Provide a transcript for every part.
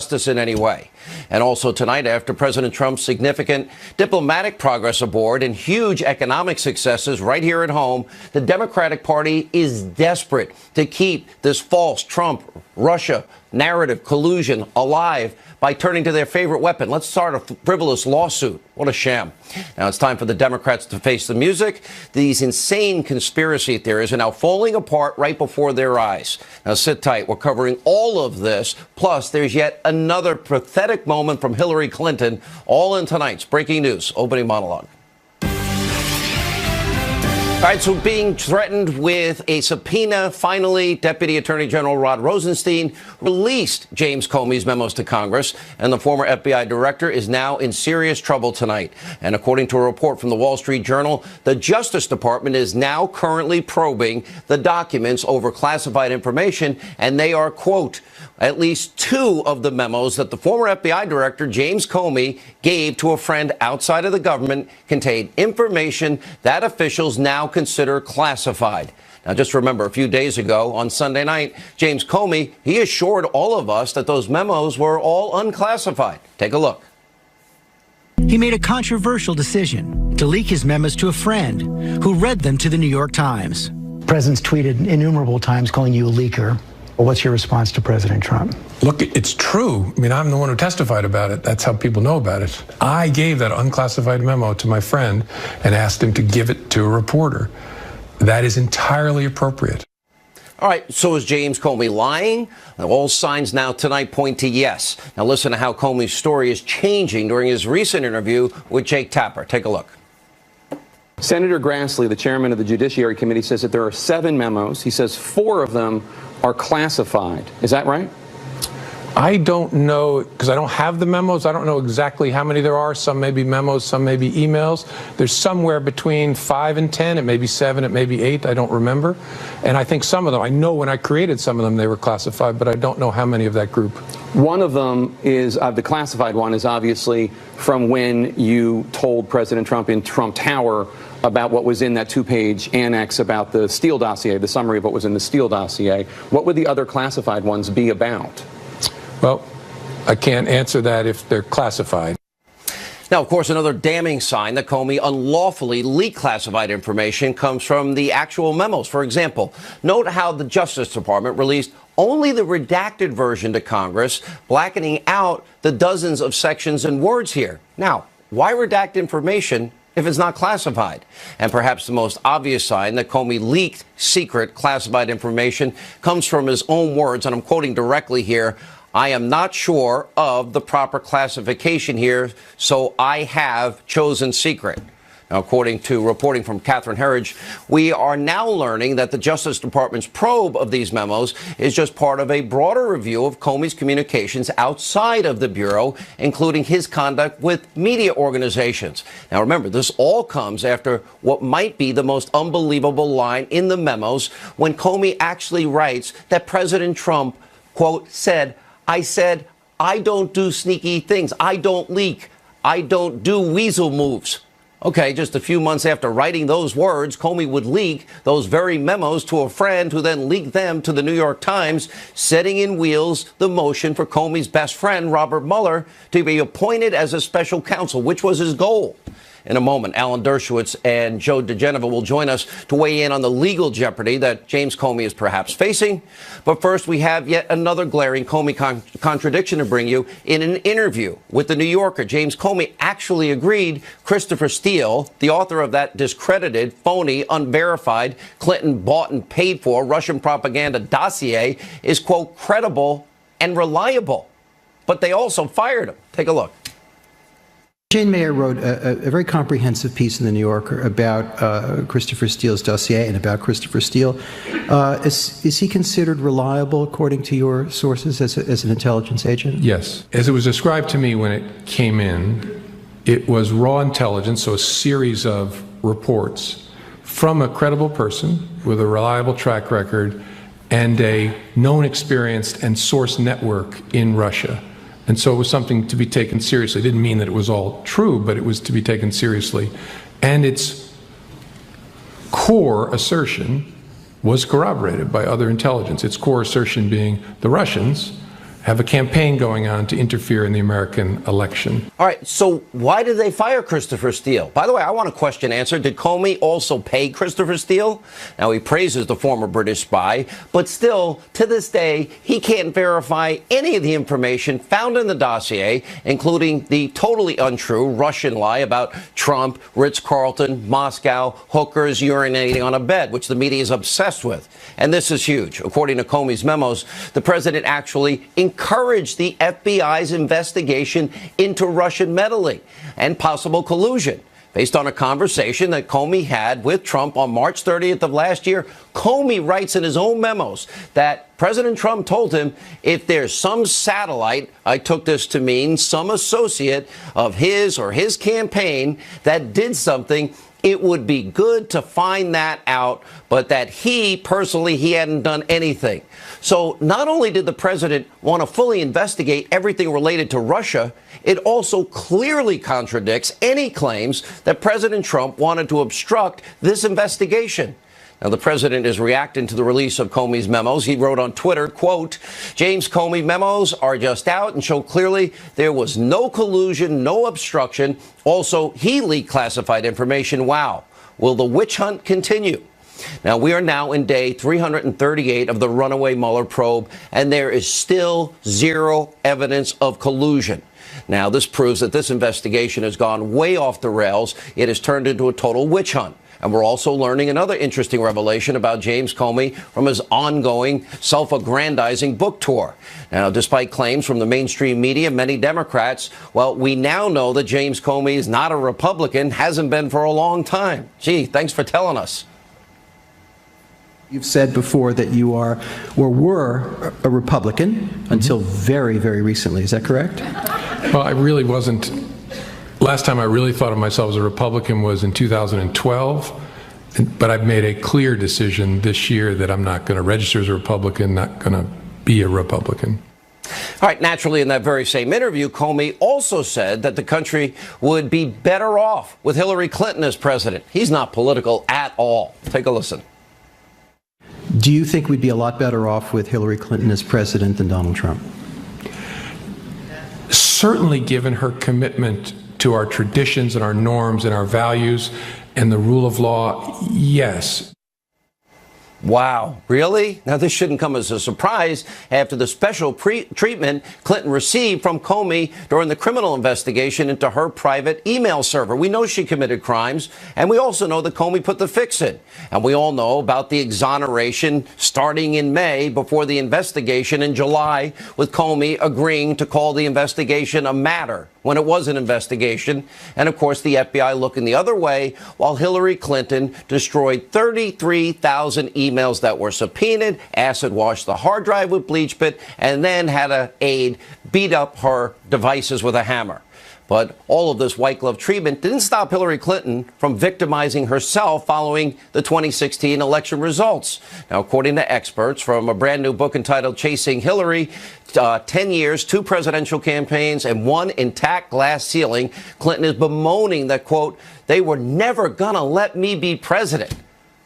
justice in any way. And also tonight, after President Trump's significant diplomatic progress aboard and huge economic successes right here at home, the Democratic Party is desperate to keep this false Trump-Russia narrative collusion alive by turning to their favorite weapon. Let's start a frivolous lawsuit. What a sham. Now it's time for the Democrats to face the music. These insane conspiracy theories are now falling apart right before their eyes. Now sit tight. We're covering all of this. Plus, there's yet another pathetic moment from Hillary Clinton, all in tonight's breaking news opening monologue. All right, so being threatened with a subpoena, finally, Deputy Attorney General Rod Rosenstein released James Comey's memos to Congress, and the former FBI director is now in serious trouble tonight. And according to a report from the Wall Street Journal, the Justice Department is now currently probing the documents over classified information, and they are, quote, at least two of the memos that the former FBI director, James Comey, gave to a friend outside of the government contained information that officials now consider classified. Now, just remember, a few days ago on Sunday night, James Comey, he assured all of us that those memos were all unclassified. Take a look. He made a controversial decision to leak his memos to a friend who read them to the New York Times. The president's tweeted innumerable times calling you a leaker. Well, what's your response to President Trump? Look, it's true. I mean, I'm the one who testified about it. That's how people know about it. I gave that unclassified memo to my friend and asked him to give it to a reporter. That is entirely appropriate. All right, so is James Comey lying? All signs now tonight point to yes. Now listen to how Comey's story is changing during his recent interview with Jake Tapper. Take a look. Senator Grassley, the chairman of the Judiciary Committee, says that there are 7 memos. He says 4 of them are classified. Is that right? I don't know, because I don't have the memos. I don't know exactly how many there are. Some may be memos, some may be emails. There's somewhere between 5 and 10. It may be 7, it may be 8. I don't remember. And I think some of them, I know when I created some of them, they were classified, but I don't know how many of that group. One of them is, the classified one is obviously from when you told President Trump in Trump Tower about what was in that 2-page annex about the Steele dossier, the summary of what was in the Steele dossier. What would the other classified ones be about? Well, I can't answer that if they're classified. Now, of course, another damning sign that Comey unlawfully leaked classified information comes from the actual memos. For example, note how the Justice Department released only the redacted version to Congress, blackening out the dozens of sections and words here. Now, why redact information if it's not classified? And perhaps the most obvious sign that Comey leaked secret classified information comes from his own words, and I'm quoting directly here. I am not sure of the proper classification here, so I have chosen secret. Now, according to reporting from Catherine Herridge, we are now learning that the Justice Department's probe of these memos is just part of a broader review of Comey's communications outside of the Bureau, including his conduct with media organizations. Now, remember, this all comes after what might be the most unbelievable line in the memos when Comey actually writes that President Trump, quote, said, I don't do sneaky things. I don't leak. I don't do weasel moves. Okay, just a few months after writing those words, Comey would leak those very memos to a friend who then leaked them to the New York Times, setting in wheels the motion for Comey's best friend, Robert Mueller, to be appointed as a special counsel, which was his goal. In a moment, Alan Dershowitz and Joe DeGeneva will join us to weigh in on the legal jeopardy that James Comey is perhaps facing. But first, we have yet another glaring Comey contradiction to bring you. In an interview with The New Yorker, James Comey actually agreed Christopher Steele, the author of that discredited, phony, unverified, Clinton bought and paid for Russian propaganda dossier, is, quote, credible and reliable. But they also fired him. Take a look. Jane Mayer wrote a very comprehensive piece in The New Yorker about Christopher Steele's dossier and about Christopher Steele. Is he considered reliable, according to your sources, as an intelligence agent? Yes. As it was described to me when it came in, it was raw intelligence, so a series of reports from a credible person with a reliable track record and a known, experienced, and source network in Russia. And so it was something to be taken seriously. It didn't mean that it was all true, but it was to be taken seriously. And its core assertion was corroborated by other intelligence. Its core assertion being the Russians have a campaign going on to interfere in the American election. All right, so why did they fire Christopher Steele? By the way, I want a question answered. Did Comey also pay Christopher Steele? Now, he praises the former British spy, but still, to this day, he can't verify any of the information found in the dossier, including the totally untrue Russian lie about Trump, Ritz-Carlton, Moscow, hookers urinating on a bed, which the media is obsessed with. And this is huge. According to Comey's memos, the president actually encouraged the FBI's investigation into Russian meddling and possible collusion. Based on a conversation that Comey had with Trump on March 30th of last year, Comey writes in his own memos that President Trump told him, if there's some satellite, I took this to mean some associate of his or his campaign that did something, it would be good to find that out, but that he hadn't done anything. So not only did the president want to fully investigate everything related to Russia, it also clearly contradicts any claims that President Trump wanted to obstruct this investigation. Now, the president is reacting to the release of Comey's memos. He wrote on Twitter, quote, James Comey memos are just out and show clearly there was no collusion, no obstruction. Also, he leaked classified information. Wow. Will the witch hunt continue? Now, we are now in day 338 of the runaway Mueller probe, and there is still zero evidence of collusion. Now, this proves that this investigation has gone way off the rails. It has turned into a total witch hunt. And we're also learning another interesting revelation about James Comey from his ongoing self-aggrandizing book tour. Now, despite claims from the mainstream media, many Democrats, well, we now know that James Comey is not a Republican, hasn't been for a long time. Gee, thanks for telling us. You've said before that you are or were a Republican until very, very recently. Is that correct? Well, I really wasn't. Last time I really thought of myself as a Republican was in 2012, but I've made a clear decision this year that I'm not going to register as a Republican, not going to be a Republican. All right, naturally, in that very same interview, Comey also said that the country would be better off with Hillary Clinton as president. He's not political at all. Take a listen. Do you think we'd be a lot better off with Hillary Clinton as president than Donald Trump? Certainly, given her commitment to our traditions and our norms and our values and the rule of law, yes. Wow, really? Now, this shouldn't come as a surprise after the special treatment Clinton received from Comey during the criminal investigation into her private email server. We know she committed crimes, and we also know that Comey put the fix in. And we all know about the exoneration starting in May before the investigation in July, with Comey agreeing to call the investigation a matter when it was an investigation. And, of course, the FBI looking the other way while Hillary Clinton destroyed 33,000 emails that were subpoenaed, acid washed the hard drive with bleach pit, and then had an aide beat up her devices with a hammer. But all of this white glove treatment didn't stop Hillary Clinton from victimizing herself following the 2016 election results. Now, according to experts from a brand new book entitled Chasing Hillary, 10 years, 2 presidential campaigns, and 1 intact glass ceiling, Clinton is bemoaning that, quote, they were never going to let me be president.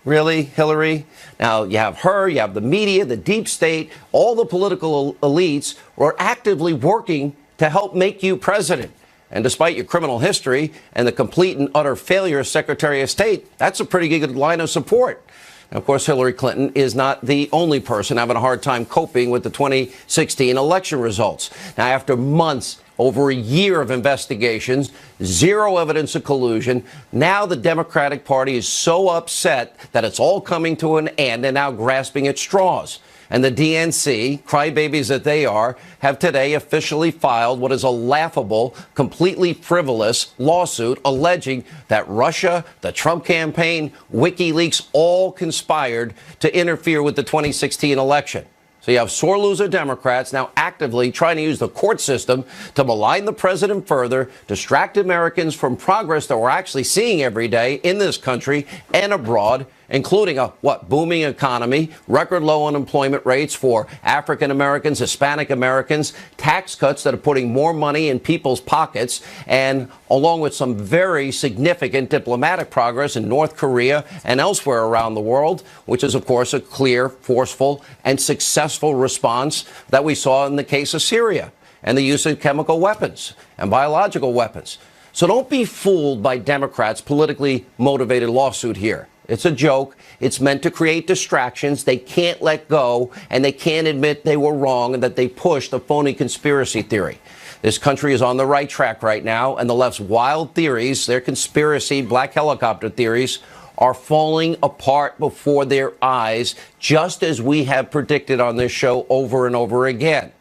Really, Hillary? Now, you have her, you have the media, the deep state, all the political elites were actively working to help make you president. And despite your criminal history and the complete and utter failure as Secretary of State, that's a pretty good line of support. And of course, Hillary Clinton is not the only person having a hard time coping with the 2016 election results. Now, after months, over a year of investigations, zero evidence of collusion, now the Democratic Party is so upset that it's all coming to an end and now grasping at straws. And the DNC, crybabies that they are, have today officially filed what is a laughable, completely frivolous lawsuit alleging that Russia, the Trump campaign, WikiLeaks all conspired to interfere with the 2016 election. So you have sore loser Democrats now actively trying to use the court system to malign the president further, distract Americans from progress that we're actually seeing every day in this country and abroad, including a booming economy, record low unemployment rates for African Americans, Hispanic Americans, tax cuts that are putting more money in people's pockets, and along with some very significant diplomatic progress in North Korea and elsewhere around the world, which is, of course, a clear, forceful, and successful response that we saw in the case of Syria and the use of chemical weapons and biological weapons. So don't be fooled by Democrats' politically motivated lawsuit here. It's a joke. It's meant to create distractions. They can't let go, and they can't admit they were wrong and that they pushed a phony conspiracy theory. This country is on the right track right now, and the left's wild theories, their conspiracy, black helicopter theories, are falling apart before their eyes, just as we have predicted on this show over and over again.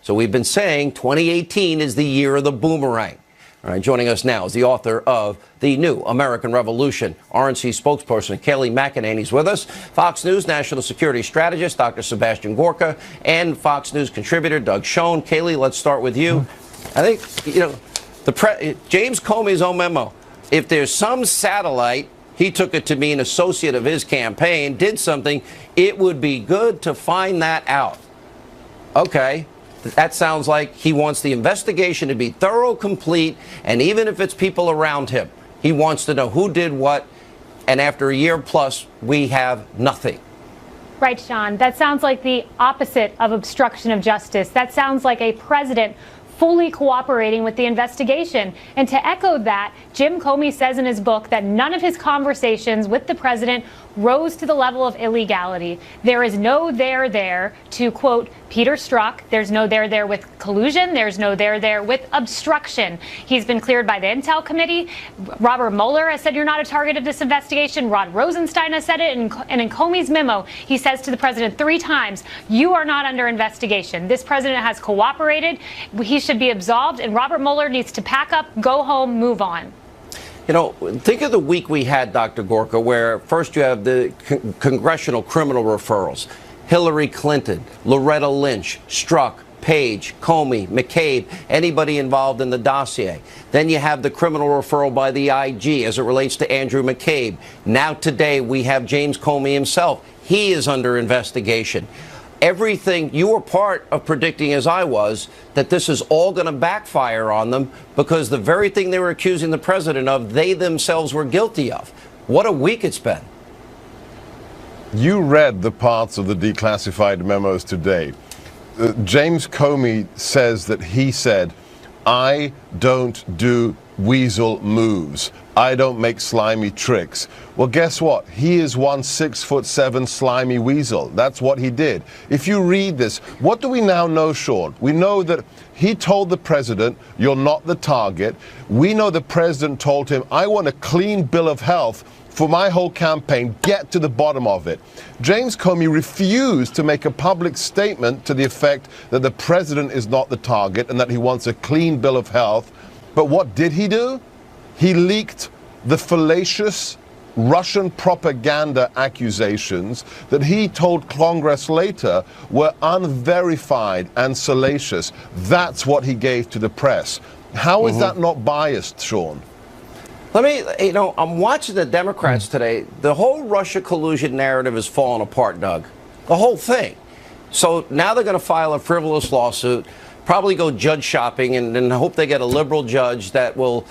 So we've been saying 2018 is the year of the boomerang. All right, joining us now is the author of The New American Revolution, RNC spokesperson Kayleigh McEnany's with us, Fox News national security strategist Dr. Sebastian Gorka, and Fox News contributor Doug Schoen. Kayleigh, let's start with you. I think, James Comey's own memo, if there's some satellite, he took it to be an associate of his campaign, did something, it would be good to find that out. Okay. That sounds like he wants the investigation to be thorough, complete, and even if it's people around him, he wants to know who did what, and after a year plus, we have nothing. Right, Sean. That sounds like the opposite of obstruction of justice. That sounds like a president fully cooperating with the investigation. And to echo that, Jim Comey says in his book that none of his conversations with the president rose to the level of illegality. There is no there, to quote Peter Strzok. There's no there with collusion. There's no there with obstruction. He's been cleared by the Intel Committee. Robert Mueller has said you're not a target of this investigation. Rod Rosenstein has said it. And in Comey's memo, he says to the president 3 times, you are not under investigation. This president has cooperated. He should be absolved. And Robert Mueller needs to pack up, go home, move on. You know, think of the week we had, Dr. Gorka, where first you have the congressional criminal referrals. Hillary Clinton, Loretta Lynch, Strzok, Page, Comey, McCabe, anybody involved in the dossier. Then you have the criminal referral by the IG as it relates to Andrew McCabe. Now today we have James Comey himself. He is under investigation. Everything, you were part of predicting, as I was, that this is all going to backfire on them because the very thing they were accusing the president of, they themselves were guilty of. What a week it's been. You read the parts of the declassified memos today. James Comey says that he said, I don't do weasel moves. I don't make slimy tricks. Well, guess what? He is one 6'7" slimy weasel. That's what he did. If you read this, what do we now know, Sean? We know that he told the president, you're not the target. We know the president told him, I want a clean bill of health for my whole campaign. Get to the bottom of it. James Comey refused to make a public statement to the effect that the president is not the target and that he wants a clean bill of health. But what did he do? He leaked the fallacious Russian propaganda accusations that he told Congress later were unverified and salacious. That's what he gave to the press. How is that not biased, Sean? Let me, I'm watching the Democrats today. The whole Russia collusion narrative is falling apart, Doug. The whole thing. So now they're going to file a frivolous lawsuit, probably go judge shopping, and hope they get a liberal judge that will,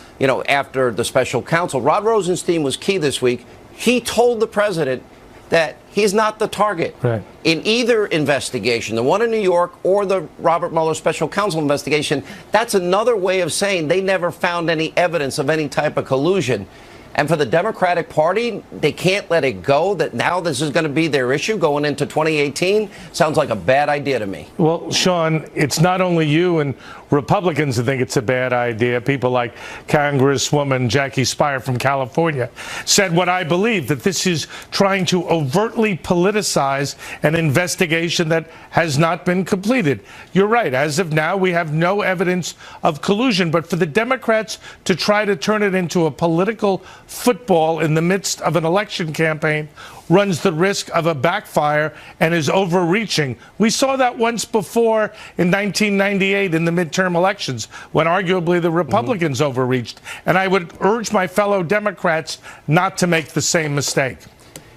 after the special counsel. Rod Rosenstein was key this week. He told the president that he's not the target in either investigation, the one in New York or the Robert Mueller special counsel investigation. That's another way of saying they never found any evidence of any type of collusion. And for the Democratic Party, they can't let it go, that now this is going to be their issue going into 2018. Sounds like a bad idea to me. Well, Sean, it's not only you and Republicans who think it's a bad idea. People like Congresswoman Jackie Speier from California said what I believe, that this is trying to overtly politicize an investigation that has not been completed. You're right. As of now, we have no evidence of collusion. But for the Democrats to try to turn it into a political football in the midst of an election campaign runs the risk of a backfire and is overreaching. We saw that once before in 1998 in the midterm elections when arguably the Republicans overreached. And I would urge my fellow Democrats not to make the same mistake.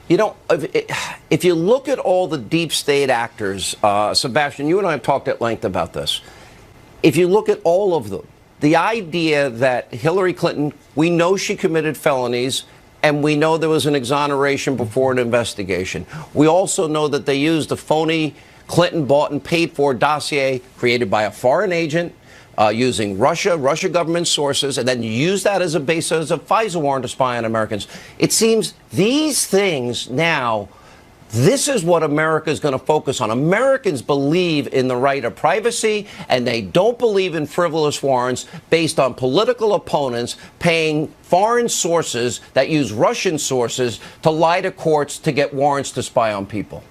You know, if you look at all the deep state actors, Sebastian, you and I have talked at length about this. If you look at all of them, the idea that Hillary Clinton, we know she committed felonies, and we know there was an exoneration before an investigation. We also know that they used a phony Clinton bought and paid for dossier created by a foreign agent using Russia government sources, and then use that as a basis of FISA warrant to spy on Americans. It seems these things now, this is what America is going to focus on. Americans believe in the right of privacy, and they don't believe in frivolous warrants based on political opponents paying foreign sources that use Russian sources to lie to courts to get warrants to spy on people.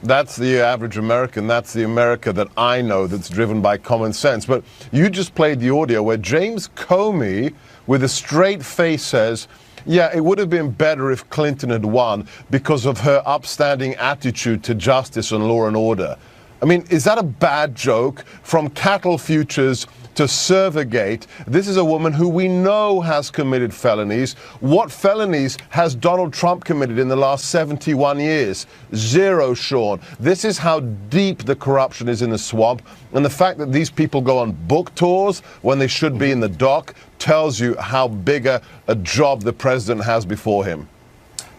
That's the average American. That's the America that I know that's driven by common sense. But you just played the audio where James Comey, with a straight face, says, yeah, it would have been better if Clinton had won because of her upstanding attitude to justice and law and order. I mean, is that a bad joke? From cattle futures to Servergate, this is a woman who we know has committed felonies. What felonies has Donald Trump committed in the last 71 years? Zero, Sean. This is how deep the corruption is in the swamp. And the fact that these people go on book tours when they should be in the dock tells you how big a job the president has before him.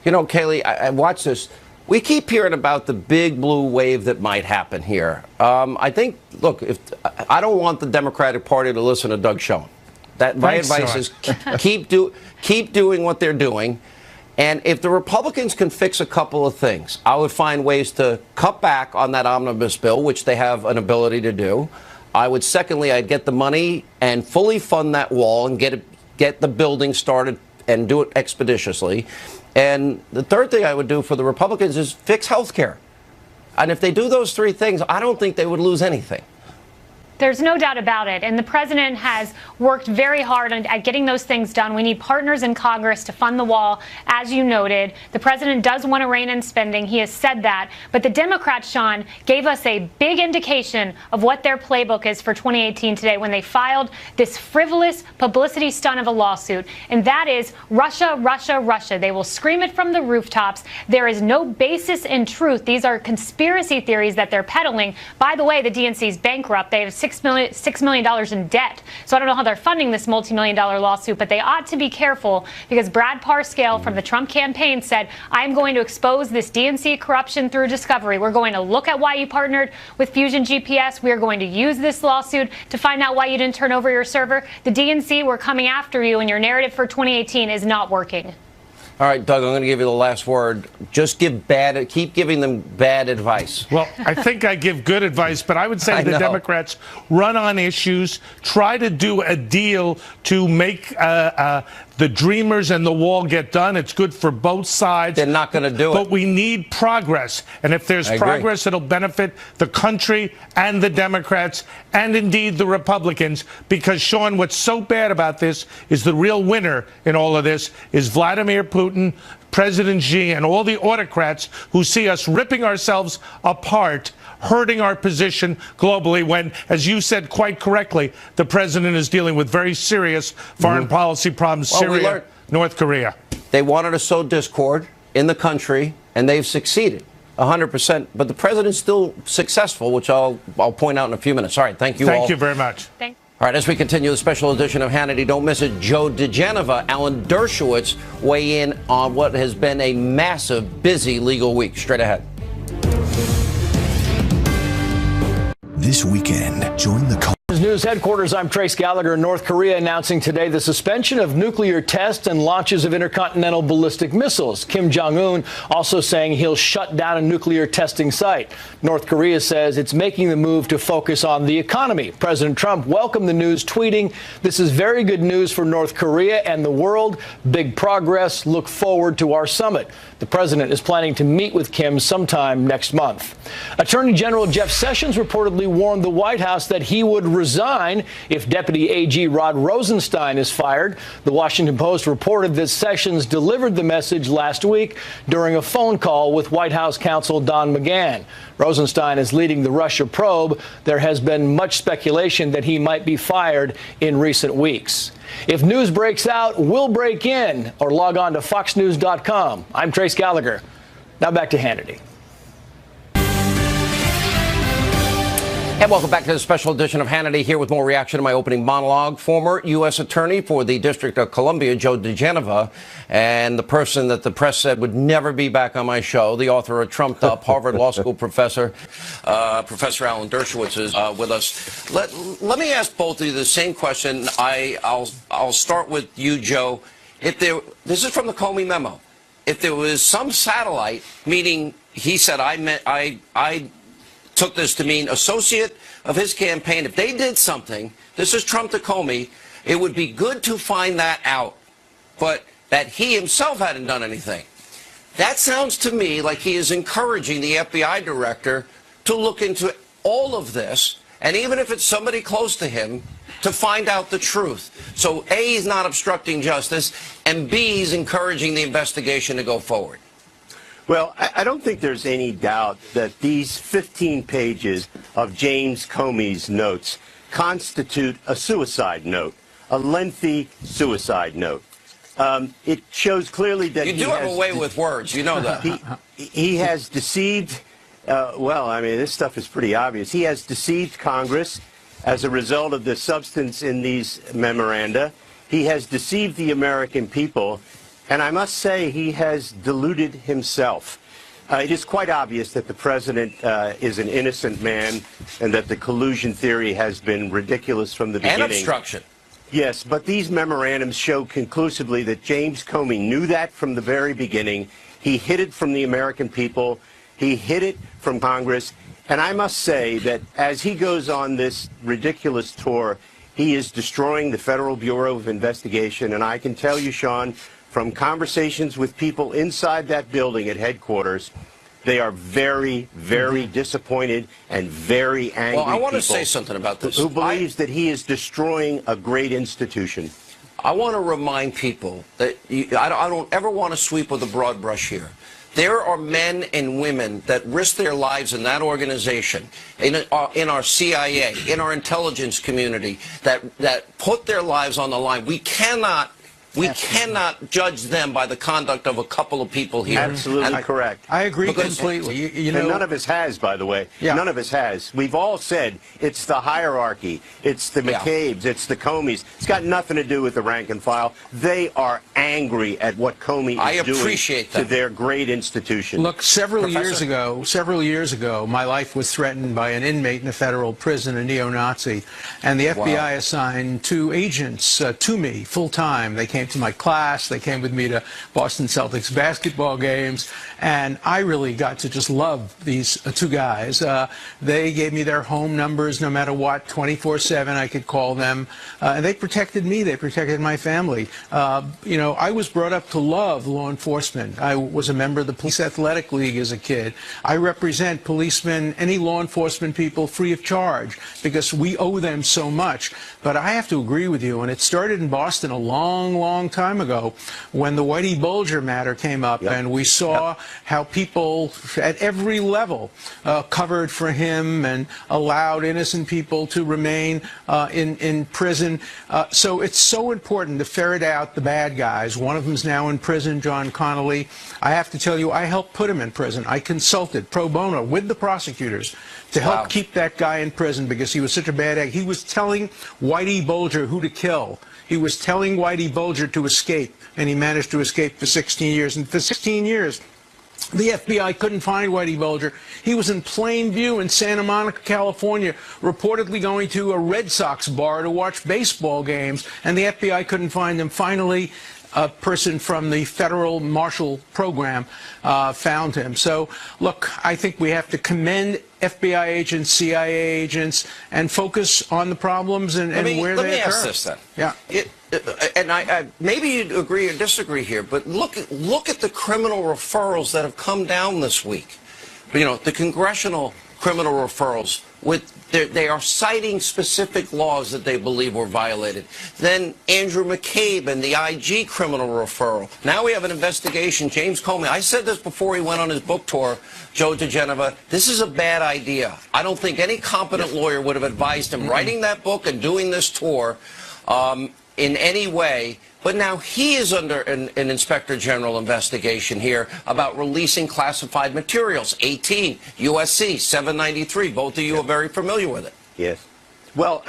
You know, Kayleigh, I watched this. We keep hearing about the big blue wave that might happen here. I think, look, I don't want the Democratic Party to listen to Doug Schoen. My advice is keep doing what they're doing. And if the Republicans can fix a couple of things, I would find ways to cut back on that omnibus bill, which they have an ability to do. Secondly, I'd get the money and fully fund that wall and get the building started and do it expeditiously. And the third thing I would do for the Republicans is fix health care. And if they do those three things, I don't think they would lose anything. There's no doubt about it. And the president has worked very hard at getting those things done. We need partners in Congress to fund the wall, as you noted. The president does want to rein in spending. He has said that. But the Democrats, Sean, gave us a big indication of what their playbook is for 2018 today when they filed this frivolous publicity stunt of a lawsuit. And that is Russia, Russia, Russia. They will scream it from the rooftops. There is no basis in truth. These are conspiracy theories that they're peddling. By the way, the DNC is bankrupt. They have $6 million in debt. So I don't know how they're funding this multi-million-dollar lawsuit, but they ought to be careful because Brad Parscale from the Trump campaign said, I'm going to expose this DNC corruption through discovery. We're going to look at why you partnered with Fusion GPS. We are going to use this lawsuit to find out why you didn't turn over your server. The DNC, we're coming after you, and your narrative for 2018 is not working. All right, Doug, I'm going to give you the last word. Just keep giving them bad advice. Well, I think I give good advice, but I would say the Democrats run on issues, try to do a deal to make the Dreamers and the wall get done. It's good for both sides. They're not going to do it. But we need progress. And if there's progress, it'll benefit the country and the Democrats and indeed the Republicans. Because, Sean, what's so bad about this is the real winner in all of this is Vladimir Putin, President Xi, and all the autocrats who see us ripping ourselves apart, hurting our position globally when, as you said quite correctly, the president is dealing with very serious foreign policy problems, Syria, North Korea. They wanted to sow discord in the country, and they've succeeded 100%. But the president's still successful, which I'll point out in a few minutes. All right, thank you all. Thank you very much. All right, as we continue the special edition of Hannity, don't miss it. Joe DeGeneva, Alan Dershowitz weigh in on what has been a massive, busy legal week. Straight ahead. This weekend, join the News headquarters, I'm Trace Gallagher. North Korea announcing today the suspension of nuclear tests and launches of intercontinental ballistic missiles. Kim Jong-un also saying he'll shut down a nuclear testing site. North Korea says it's making the move to focus on the economy. President Trump welcomed the news, tweeting, "This is very good news for North Korea and the world. Big progress. Look forward to our summit." The president is planning to meet with Kim sometime next month. Attorney General Jeff Sessions reportedly warned the White House that he would resign if Deputy AG Rod Rosenstein is fired. The Washington Post reported that Sessions delivered the message last week during a phone call with White House counsel Don McGahn. Rosenstein is leading the Russia probe. There has been much speculation that he might be fired in recent weeks. If news breaks out, we'll break in, or log on to foxnews.com. I'm Trace Gallagher. Now back to Hannity. And welcome back to the special edition of Hannity, here with more reaction to my opening monologue. Former U.S. Attorney for the District of Columbia, Joe DeGenova, and the person that the press said would never be back on my show, the author of Trumped Up, Harvard Law School professor, Professor Alan Dershowitz is with us. Let me ask both of you the same question. I'll start with you, Joe. This is from the Comey memo. If there was some satellite, meaning he said I took this to mean associate of his campaign, if they did something, this is Trump to Comey, it would be good to find that out, but that he himself hadn't done anything. That sounds to me like he is encouraging the FBI director to look into all of this, and even if it's somebody close to him, to find out the truth. So A, he's not obstructing justice, and B, he's encouraging the investigation to go forward. Well, I don't think there's any doubt that these 15 pages of James Comey's notes constitute a suicide note, a lengthy suicide note. It shows clearly that you do have a way with words, you know that. He has deceived, well, I mean, this stuff is pretty obvious. He has deceived Congress as a result of the substance in these memoranda. He has deceived the American people. And I must say, he has deluded himself. It is quite obvious that the president is an innocent man and that the collusion theory has been ridiculous from the beginning. And obstruction. Yes, but these memorandums show conclusively that James Comey knew that from the very beginning. He hid it from the American people. He hid it from Congress. And I must say that as he goes on this ridiculous tour, he is destroying the Federal Bureau of Investigation. And I can tell you, Sean, from conversations with people inside that building at headquarters, they are very, very disappointed and very angry. Well, I want to say something about this. Who believes that he is destroying a great institution. I want to remind people that I don't ever want to sweep with a broad brush here. There are men and women that risk their lives in that organization, in our CIA, in our intelligence community, that put their lives on the line. We cannot judge them by the conduct of a couple of people here. Absolutely correct. I agree completely. You know, and none of us has, by the way. Yeah. None of us has. We've all said it's the hierarchy. It's the McCabe's. It's the Comeys. It's got nothing to do with the rank and file. They are angry at what Comey is doing to their great institution. Look, several years ago, my life was threatened by an inmate in a federal prison, a neo-Nazi, and the FBI assigned 2 agents to me full-time. They came to my class. They came with me to Boston Celtics basketball games, and I really got to just love these 2 guys. They gave me their home numbers no matter what, 24/7. I could call them, and they protected me. They protected my family. You know, I was brought up to love law enforcement. I was a member of the Police Athletic League as a kid. I represent policemen, any law enforcement people, free of charge, because we owe them so much. But I have to agree with you, and it started in Boston a long time ago when the Whitey Bulger matter came up, and we saw how people at every level covered for him and allowed innocent people to remain in prison. So it's so important to ferret out the bad guys. One of them's now in prison, John Connolly. I have to tell you, I helped put him in prison. I consulted pro bono with the prosecutors to help keep that guy in prison because he was such a bad egg. He was telling Whitey Bulger who to kill. He was telling Whitey Bulger to escape, and he managed to escape for 16 years. And for 16 years, the FBI couldn't find Whitey Bulger. He was in plain view in Santa Monica, California, reportedly going to a Red Sox bar to watch baseball games, and the FBI couldn't find him. Finally, a person from the Federal Marshal Program found him. So, look, I think we have to commend FBI agents, CIA agents, and focus on the problems and where they occur. Let me ask this then. Yeah. And I maybe you'd agree or disagree here, but look at the criminal referrals that have come down this week. You know, the congressional criminal referrals they are citing specific laws that they believe were violated. Then Andrew McCabe and the IG criminal referral. Now we have an investigation. James Comey. I said this before he went on his book tour, Joe DeGenova. This is a bad idea. I don't think any competent lawyer would have advised him writing that book and doing this tour. in any way. But now he is under an Inspector General investigation here about releasing classified materials. 18 USC 793. Both of you are very familiar with it. Yes. Well,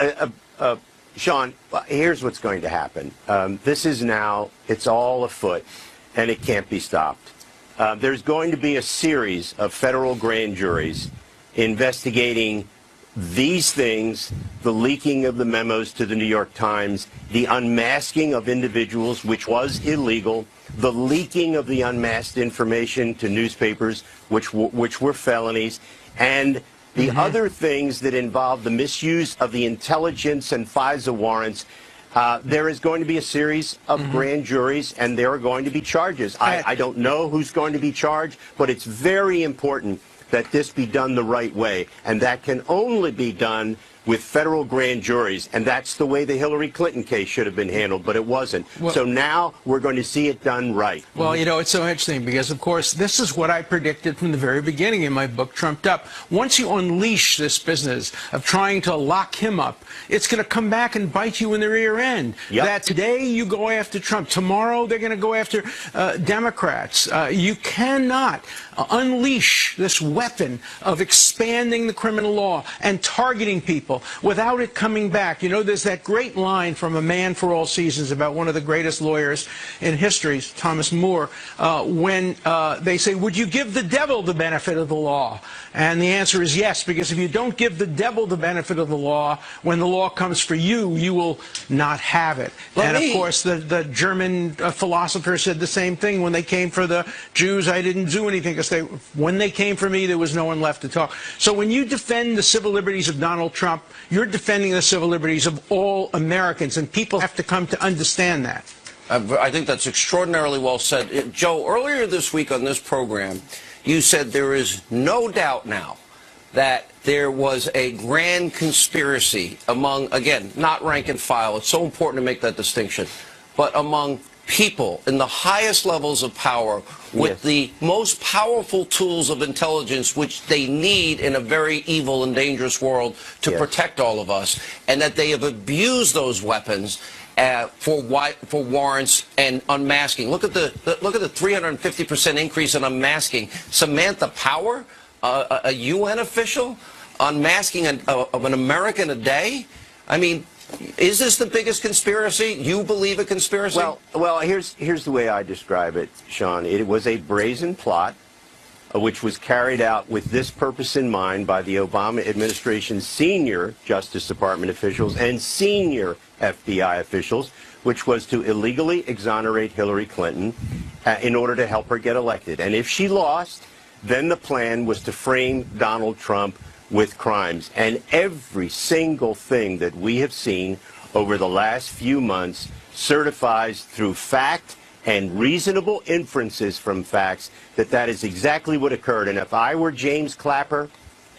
Sean, here's what's going to happen. This is now, it's all afoot, and it can't be stopped. There's going to be a series of federal grand juries investigating these things, the leaking of the memos to the New York Times, the unmasking of individuals, which was illegal, the leaking of the unmasked information to newspapers, which were felonies, and the other things that involve the misuse of the intelligence and FISA warrants. There is going to be a series of grand juries, and there are going to be charges. I don't know who's going to be charged, but it's very important that this be done the right way, and that can only be done with federal grand juries, and that's the way the Hillary Clinton case should have been handled, but it wasn't. Well, so now we're going to see it done right. Well, you know, it's so interesting because, of course, this is what I predicted from the very beginning in my book, Trumped Up. Once you unleash this business of trying to lock him up, it's going to come back and bite you in the rear end. Yep. That today you go after Trump, tomorrow they're going to go after Democrats. You cannot unleash this weapon of expanding the criminal law and targeting people without it coming back. You know, there's that great line from A Man for All Seasons about one of the greatest lawyers in history, Thomas More, when they say, would you give the devil the benefit of the law? And the answer is yes, because if you don't give the devil the benefit of the law, when the law comes for you, you will not have it. And of course, the German philosopher said the same thing when they came for the Jews. I didn't do anything because when they came for me, there was no one left to talk. So when you defend the civil liberties of Donald Trump, you're defending the civil liberties of all Americans, and people have to come to understand that. I think that's extraordinarily well said. Joe, earlier this week on this program, you said there is no doubt now that there was a grand conspiracy among, again, not rank and file. It's so important to make that distinction, but among people in the highest levels of power with the most powerful tools of intelligence, which they need in a very evil and dangerous world to protect all of us, and that they have abused those weapons for warrants and unmasking. Look at the 350% increase in unmasking. Samantha Power, a UN official, unmasking of an American a day. I mean, is this the biggest conspiracy? You believe a conspiracy? Well, here's the way I describe it, Sean. It was a brazen plot, which was carried out with this purpose in mind by the Obama administration's senior Justice Department officials and senior FBI officials, which was to illegally exonerate Hillary Clinton in order to help her get elected. And if she lost, then the plan was to frame Donald Trump with crimes. And every single thing that we have seen over the last few months certifies through fact and reasonable inferences from facts that that is exactly what occurred. And if I were James Clapper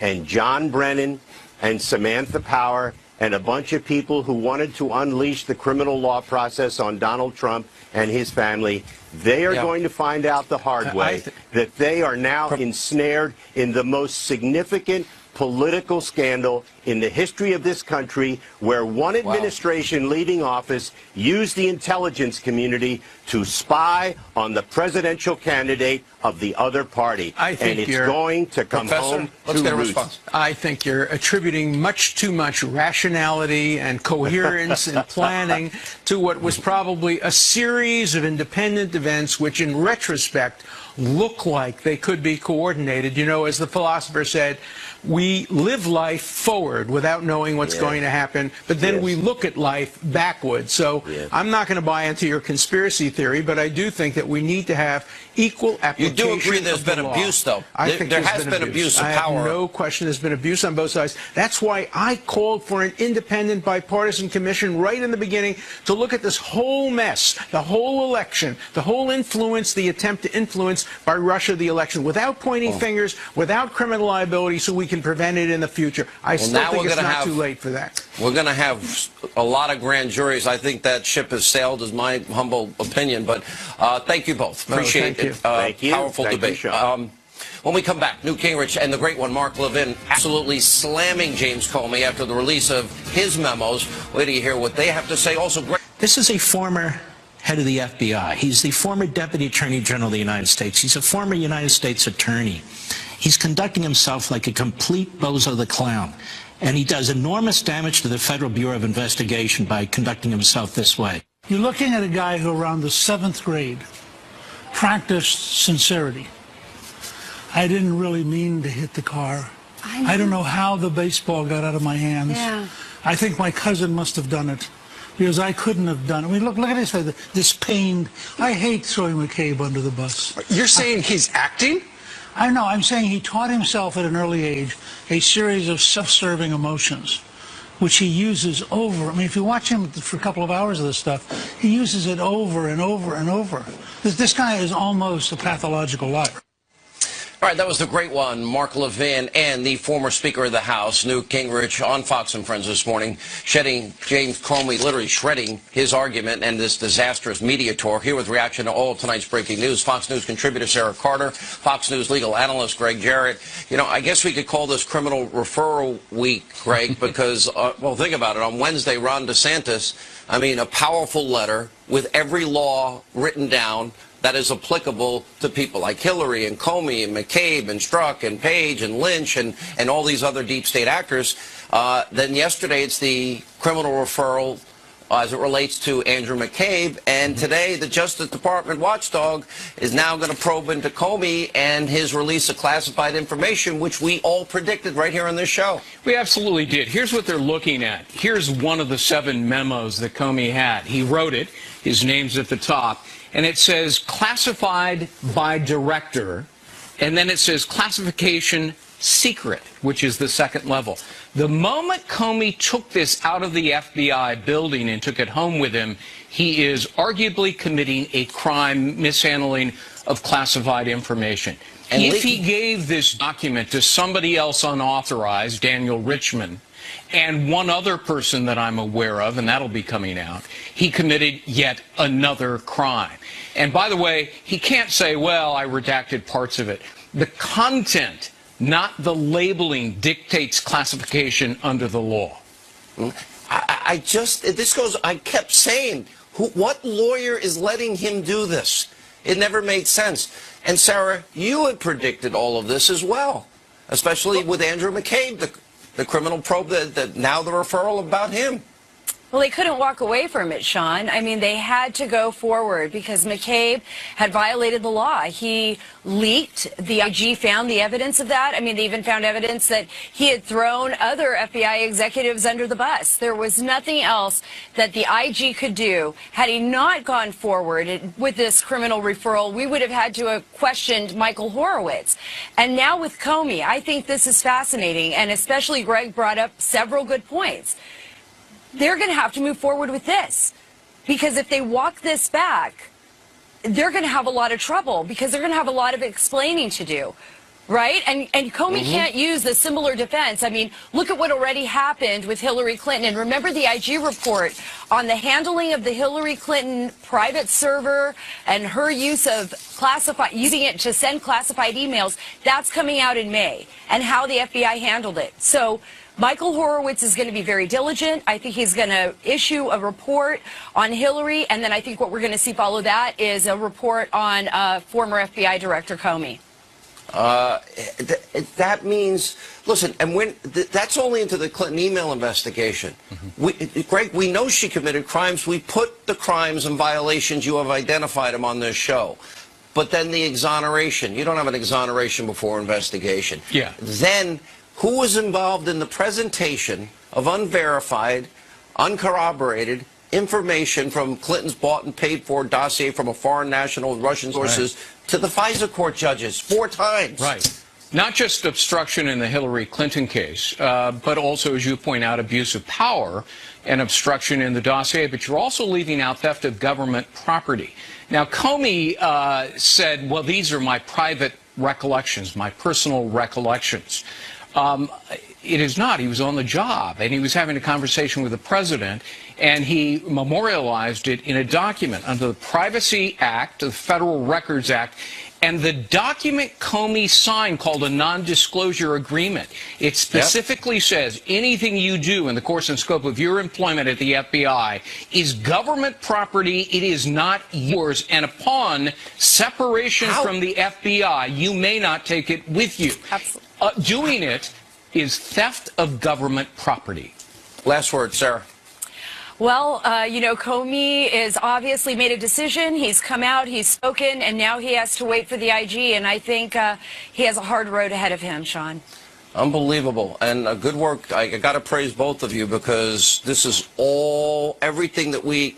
and John Brennan and Samantha Power and a bunch of people who wanted to unleash the criminal law process on Donald Trump and his family, they are going to find out the hard way that they are now ensnared in the most significant political scandal in the history of this country, where one administration leaving office used the intelligence community to spy on the presidential candidate of the other party. And it's going to come home to roost. I think you're attributing much too much rationality and coherence and planning to what was probably a series of independent events which, in retrospect, look like they could be coordinated. You know, as the philosopher said, we live life forward without knowing what's going to happen, but then we look at life backwards. So I'm not going to buy into your conspiracy theory, but I do think that we need to have equal application. You do agree there's been abuse, though? I think there has been abuse of power. I have no question there's been abuse on both sides. That's why I called for an independent bipartisan commission right in the beginning to look at this whole mess, the whole election, the whole influence, the attempt to influence by Russia the election, without pointing fingers, without criminal liability, so we can prevent it in the future. I still think it's not too late for that. We're going to have a lot of grand juries. I think that ship has sailed, is my humble opinion. But thank you both. Appreciate it. Thank you. Powerful debate. When we come back, Newt Gingrich and the great one, Mark Levin, absolutely slamming James Comey after the release of his memos. Wait till you hear what they have to say. Also, great. This is a former head of the FBI. He's the former Deputy Attorney General of the United States. He's a former United States Attorney. He's conducting himself like a complete bozo the clown. And he does enormous damage to the Federal Bureau of Investigation by conducting himself this way. You're looking at a guy who around the 7th grade practiced sincerity. I didn't really mean to hit the car. I don't know how the baseball got out of my hands. Yeah. I think my cousin must have done it because I couldn't have done it. I mean, look at this, this pained. I hate throwing McCabe under the bus. You're saying he's acting? I know. I'm saying he taught himself at an early age a series of self-serving emotions, which he uses over. I mean, if you watch him for a couple of hours of this stuff, he uses it over and over and over. This guy is almost a pathological liar. All right, that was the great one, Mark Levin, and the former Speaker of the House, Newt Gingrich, on Fox and Friends this morning, shedding James Comey, literally shredding his argument and this disastrous media tour. Here with reaction to all of tonight's breaking news, Fox News contributor Sarah Carter, Fox News legal analyst Greg Jarrett. You know, I guess we could call this criminal referral week, Greg, because, well, think about it. On Wednesday, Ron DeSantis, I mean, a powerful letter with every law written down that is applicable to people like Hillary and Comey and McCabe and Strzok and Page and Lynch and all these other deep state actors. Then yesterday it's the criminal referral as it relates to Andrew McCabe. And today the Justice Department watchdog is now going to probe into Comey and his release of classified information, which we all predicted right here on this show. We absolutely did. Here's what they're looking at. Here's one of the 7 memos that Comey had. He wrote it. His name's at the top. And it says classified by director, and then it says classification secret, which is the second level. The moment Comey took this out of the FBI building and took it home with him, he is arguably committing a crime, mishandling of classified information. And if he gave this document to somebody else unauthorized, Daniel Richman, and one other person that I'm aware of, and that'll be coming out, he committed yet another crime. And by the way, he can't say, well, I redacted parts of it. The content, not the labeling, dictates classification under the law. I kept saying, what lawyer is letting him do this? It never made sense. And Sarah, you had predicted all of this as well, especially with Andrew McCabe, the criminal probe, now the referral about him. Well, they couldn't walk away from it, Sean. I mean, they had to go forward because McCabe had violated the law. He leaked. The IG found the evidence of that. I mean, they even found evidence that he had thrown other FBI executives under the bus. There was nothing else that the IG could do. Had he not gone forward with this criminal referral, we would have had to have questioned Michael Horowitz. And now with Comey, I think this is fascinating, and especially Greg brought up several good points. They're going to have to move forward with this, because if they walk this back, they're going to have a lot of trouble, because they're going to have a lot of explaining to do, right? And Comey can't use the similar defense. I mean, look at what already happened with Hillary Clinton. And remember the IG report on the handling of the Hillary Clinton private server and her use of using it to send classified emails. That's coming out in May, and how the FBI handled it. So Michael Horowitz is going to be very diligent. I think he's going to issue a report on Hillary, and then I think what we're going to see follow that is a report on former FBI Director Comey. That means, listen, and that's only into the Clinton email investigation. Greg, we know she committed crimes. We put the crimes and violations, you have identified them on this show. But then the exoneration. You don't have an exoneration before investigation. Yeah. Then who was involved in the presentation of unverified, uncorroborated information from Clinton's bought and paid for dossier from a foreign national Russian sources to the FISA court judges 4 times? Right. Not just obstruction in the Hillary Clinton case, but also, as you point out, abuse of power and obstruction in the dossier. But you're also leaving out theft of government property. Now, Comey said, well, these are my private recollections, my personal recollections. It is not. He was on the job, and he was having a conversation with the president, and he memorialized it in a document under the Privacy Act, the Federal Records Act, And the document Comey signed, called a non-disclosure agreement, it specifically says anything you do in the course and scope of your employment at the FBI is government property. It is not yours. And upon separation from the FBI, you may not take it with you. Doing it is theft of government property. Last word, Sarah. Well, you know, Comey has obviously made a decision. He's come out, he's spoken, and now he has to wait for the IG. And I think he has a hard road ahead of him, Sean. Unbelievable. And good work. I got to praise both of you, because this is everything that we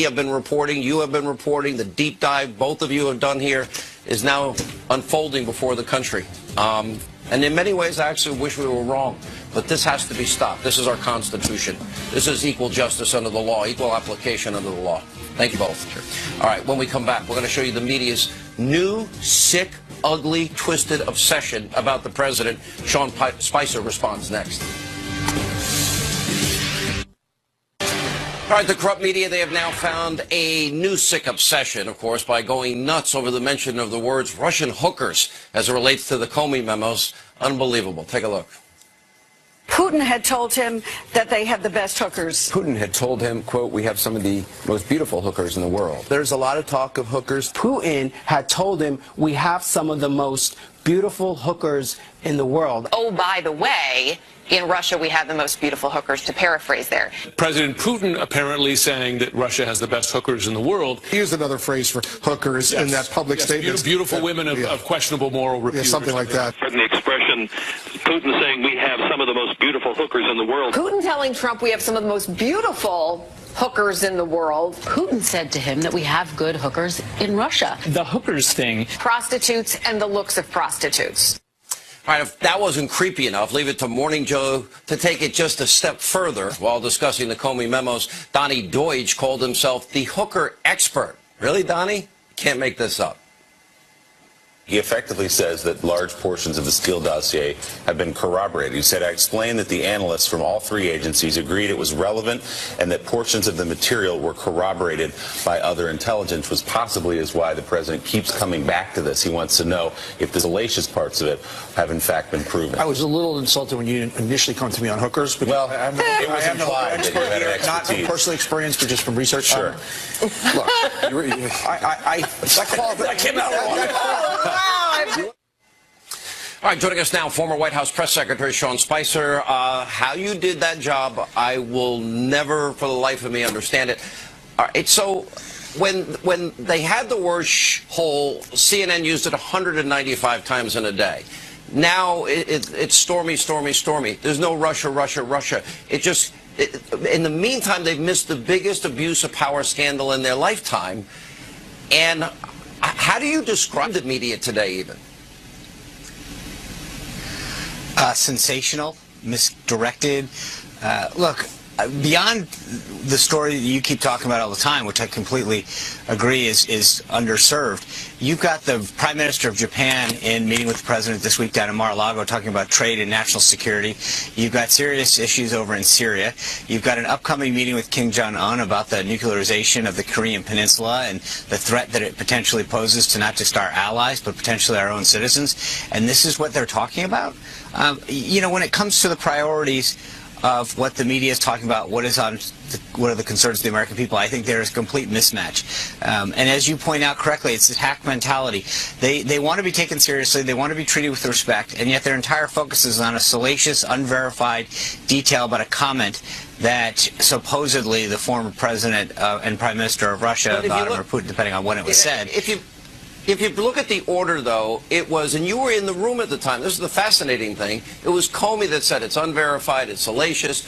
have been reporting, you have been reporting, the deep dive both of you have done here is now unfolding before the country. And in many ways, I actually wish we were wrong. But this has to be stopped. This is our Constitution. This is equal justice under the law, equal application under the law. Thank you both. Sure. All right, when we come back, we're going to show you the media's new, sick, ugly, twisted obsession about the president. Sean Spicer responds next. All right, the corrupt media, they have now found a new sick obsession, of course, by going nuts over the mention of the words Russian hookers as it relates to the Comey memos. Unbelievable. Take a look. Putin had told him that they had the best hookers. Putin had told him, quote, we have some of the most beautiful hookers in the world. There's a lot of talk of hookers. Putin had told him we have some of the most beautiful hookers in the world. Oh, by the way, in Russia, we have the most beautiful hookers, to paraphrase there. President Putin apparently saying that Russia has the best hookers in the world. He used another phrase for hookers in that public statement. Beautiful women of questionable moral repute. Yeah, something like that. The expression, Putin saying we have some of the most beautiful hookers in the world. Putin telling Trump we have some of the most beautiful hookers in the world. Putin said to him that we have good hookers in Russia. The hookers thing. Prostitutes and the looks of prostitutes. All right, if that wasn't creepy enough, leave it to Morning Joe to take it just a step further. While discussing the Comey memos, Donnie Deutsch called himself the hooker expert. Really, Donnie? Can't make this up. He effectively says that large portions of the Steele dossier have been corroborated. He said, I explained that the analysts from all three agencies agreed it was relevant and that portions of the material were corroborated by other intelligence, which possibly is why the president keeps coming back to this. He wants to know if the salacious parts of it have in fact been proven. I was a little insulted when you initially come to me on hookers. Well, it was implied that you had an expertise. Not personally experienced, but just from research. Sure. Look, that came out wrong. All right, joining us now, former White House Press Secretary Sean Spicer. How you did that job, I will never, for the life of me, understand it. All right, so when they had the word hole, CNN used it 195 times in a day. Now it's stormy, stormy, stormy. There's no Russia, Russia, Russia. In the meantime, they've missed the biggest abuse of power scandal in their lifetime. And how do you describe the media today, even? Sensational, misdirected. Look, beyond the story that you keep talking about all the time, which I completely agree is underserved, you've got the Prime Minister of Japan in meeting with the President this week down in Mar-a-Lago talking about trade and national security. You've got serious issues over in Syria. You've got an upcoming meeting with Kim Jong-un about the nuclearization of the Korean Peninsula and the threat that it potentially poses to not just our allies, but potentially our own citizens. And this is what they're talking about? You know, when it comes to the priorities of what the media is talking about, what are the concerns of the American people, I think there is a complete mismatch. And as you point out correctly, it's this hack mentality. They want to be taken seriously, they want to be treated with respect, and yet their entire focus is on a salacious, unverified detail about a comment that supposedly the former president and prime minister of Russia, Vladimir Putin, depending on when it was said. If you look at the order, though, it was, and you were in the room at the time, this is the fascinating thing, it was Comey that said it's unverified, it's salacious.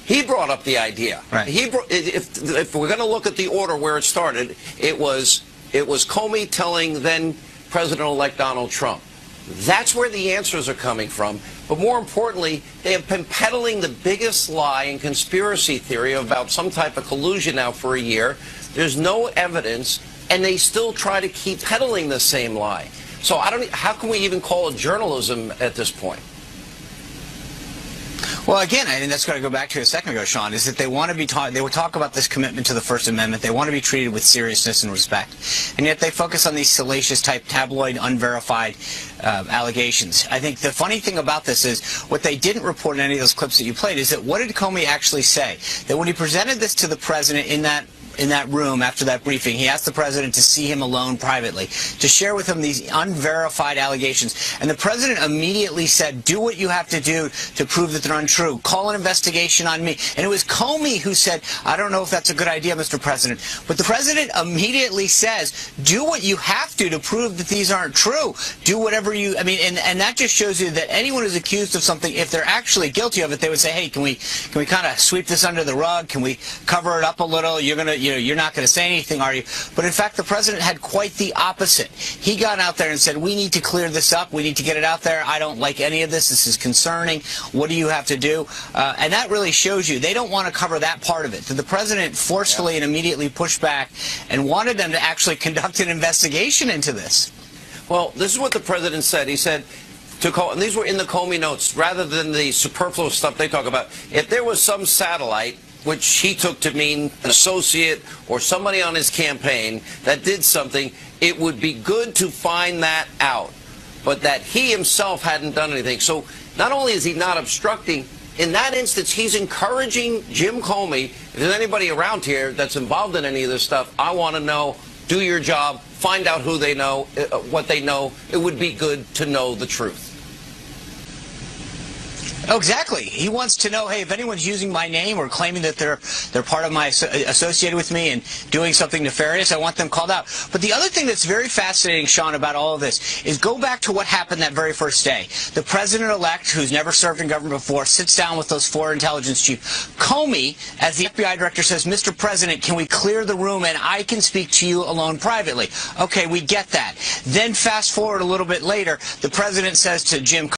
He brought up the idea. Right. If we're going to look at the order where it started, it was Comey telling then President-elect Donald Trump. That's where the answers are coming from. But more importantly, they have been peddling the biggest lie and conspiracy theory about some type of collusion now for a year. There's no evidence. And they still try to keep peddling the same lie. So how can we even call it journalism at this point? Well, again, I think that's got to go back to a second ago, Sean, is that they want to be taught, they would talk about this commitment to the First Amendment. They want to be treated with seriousness and respect. And yet they focus on these salacious type tabloid, unverified allegations. I think the funny thing about this is what they didn't report in any of those clips that you played is that what did Comey actually say? That when he presented this to the president in that room after that briefing, he asked the president to see him alone privately, to share with him these unverified allegations. And the president immediately said, do what you have to do to prove that they're untrue. Call an investigation on me. And it was Comey who said, I don't know if that's a good idea, Mr. President. But the president immediately says, do what you have to prove that these aren't true. Do whatever you, I mean, and that just shows you that anyone who's accused of something, if they're actually guilty of it, they would say, hey, can we kind of sweep this under the rug? Can we cover it up a little? You're not going to say anything, are you? But in fact, the president had quite the opposite. He got out there and said, we need to clear this up. We need to get it out there. I don't like any of this. This is concerning. What do you have to do? And that really shows you they don't want to cover that part of it. So the president forcefully and immediately pushed back and wanted them to actually conduct an investigation into this. Well, this is what the president said. He said, and these were in the Comey notes, rather than the superfluous stuff they talk about, if there was some satellite, which he took to mean an associate or somebody on his campaign that did something, it would be good to find that out. But that he himself hadn't done anything. So not only is he not obstructing, in that instance, he's encouraging Jim Comey, if there's anybody around here that's involved in any of this stuff, I want to know, do your job, find out who they know, what they know. It would be good to know the truth. Oh, exactly. He wants to know, hey, if anyone's using my name or claiming that they're part of my associated with me and doing something nefarious, I want them called out. But the other thing that's very fascinating, Sean, about all of this is go back to what happened that very first day. The president-elect, who's never served in government before, sits down with those four intelligence chiefs. Comey, as the FBI director, says, Mr. President, can we clear the room and I can speak to you alone privately? Okay, we get that. Then fast forward a little bit later, the president says to Jim